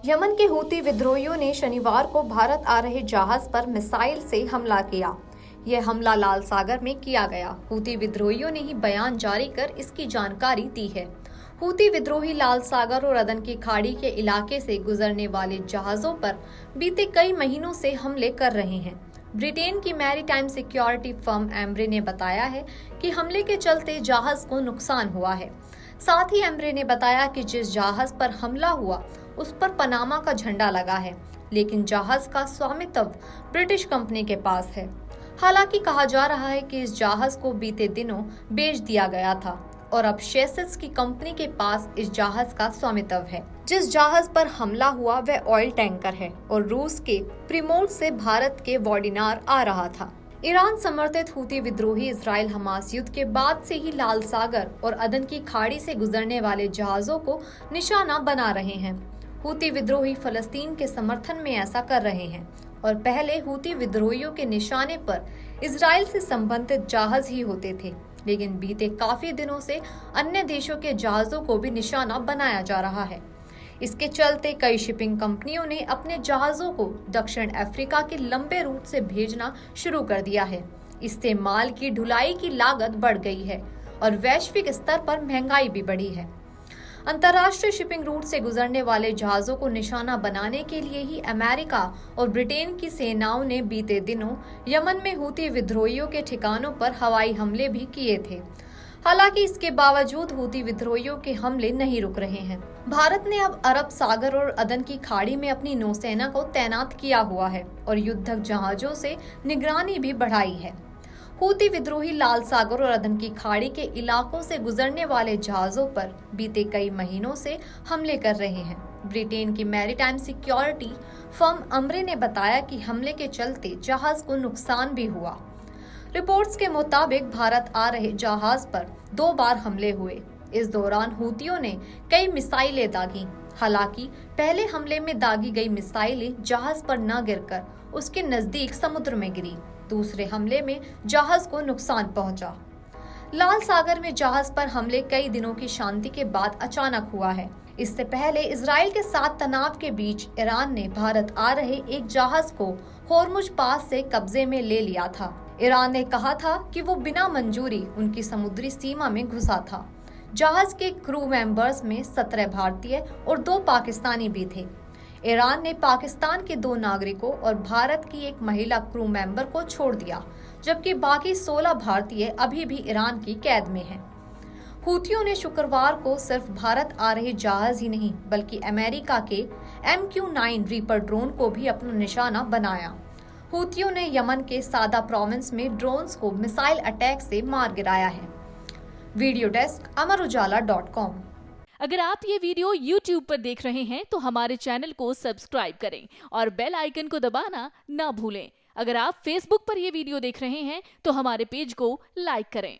Yemen के Houthi विद्रोहियों ने शनिवार को भारत आ रहे जहाज पर मिसाइल से हमला किया। यह हमला लाल सागर में किया गया। हूती विद्रोहियों ने ही बयान जारी कर इसकी जानकारी दी है। हूती विद्रोही लाल सागर और अदन की खाड़ी के इलाके से गुजरने वाले जहाजों पर बीते कई महीनों से हमले कर रहे हैं। ब्रिटेन की मैरीटाइम सिक्योरिटी फर्म एम्ब्रे ने बताया है कि हमले के चलते जहाज को नुकसान हुआ है। साथ ही एम्ब्रे ने बताया कि जिस जहाज पर हमला हुआ उस पर पनामा का झंडा लगा है, लेकिन जहाज का स्वामित्व ब्रिटिश कंपनी के पास है। हालांकि कहा जा रहा है कि इस जहाज को बीते दिनों बेच दिया गया था और अब शेसेल्स की कंपनी के पास इस जहाज का स्वामित्व है। जिस जहाज पर हमला हुआ वह ऑयल टैंकर है और रूस के प्रिमोर्स से भारत के वॉर्डिनार आ रहा था। ईरान समर्थित हूती विद्रोही इजराइल हमास युद्ध के बाद से ही लाल सागर और अदन की खाड़ी से गुजरने वाले जहाजों को निशाना बना रहे हैं। हूती विद्रोही फलस्तीन के समर्थन में ऐसा कर रहे हैं और पहले हूती विद्रोहियों के निशाने पर इजराइल से संबंधित जहाज ही होते थे, लेकिन बीते काफी दिनों से अन्य देशों के जहाजों को भी निशाना बनाया जा रहा है। इसके चलते कई शिपिंग कंपनियों ने अपने जहाजों को दक्षिण अफ्रीका के लंबे रूट से भेजना शुरू कर दिया है। इससे माल की ढुलाई की लागत बढ़ गई है और वैश्विक स्तर पर महंगाई भी बढ़ी है। अंतर्राष्ट्रीय शिपिंग रूट से गुजरने वाले जहाजों को निशाना बनाने के लिए ही अमेरिका और ब्रिटेन की सेनाओं ने बीते दिनों यमन में हूती विद्रोहियों के ठिकानों पर हवाई हमले भी किए थे। हालांकि इसके बावजूद हूती विद्रोहियों के हमले नहीं रुक रहे हैं। भारत ने अब अरब सागर और अदन की खाड़ी में अपनी नौसेना को तैनात किया हुआ है और युद्धक जहाजों से निगरानी भी बढ़ाई है। हूती विद्रोही लाल सागर और अदन की खाड़ी के इलाकों से गुजरने वाले जहाजों पर बीते कई महीनों से हमले कर रहे हैं। ब्रिटेन की मैरीटाइम सिक्योरिटी फर्म एम्ब्रे ने बताया कि हमले के चलते जहाज को नुकसान भी हुआ। रिपोर्ट्स के मुताबिक भारत आ रहे जहाज पर 2 बार हमले हुए। इस दौरान हूतियों ने कई मिसाइलें दागी। हालांकि पहले हमले में दागी गई मिसाइलें जहाज पर न गिरकर उसके नजदीक समुद्र में गिरी। दूसरे हमले में जहाज को नुकसान पहुंचा। लाल सागर में जहाज पर हमले कई दिनों की शांति के बाद अचानक हुआ है। इससे पहले इजराइल के साथ तनाव के बीच ईरान ने भारत आ रहे एक जहाज को होर्मुज पास से कब्जे में ले लिया था। ईरान ने कहा था कि वो बिना मंजूरी उनकी समुद्री सीमा में घुसा था। जहाज के क्रू मेंबर्स में 17 भारतीय और 2 पाकिस्तानी भी थे। ईरान ने पाकिस्तान के 2 नागरिकों और भारत की एक महिला क्रू मेंबर को छोड़ दिया, जबकि बाकी 16 भारतीय अभी भी ईरान की कैद में हैं। हूतियों ने शुक्रवार को सिर्फ भारत आ रहे जहाज ही नहीं बल्कि अमेरिका के MQ-9 रीपर ड्रोन को भी अपना निशाना बनाया। हूतियों ने यमन के सादा प्रोविंस में ड्रोन्स को मिसाइल अटैक से मार गिराया है। Video desk Amarujala dot com. अगर आप ये वीडियो YouTube पर देख रहे हैं तो हमारे चैनल को सब्सक्राइब करें और बेल आइकन को दबाना ना भूलें। अगर आप Facebook पर ये वीडियो देख रहे हैं तो हमारे पेज को लाइक करें।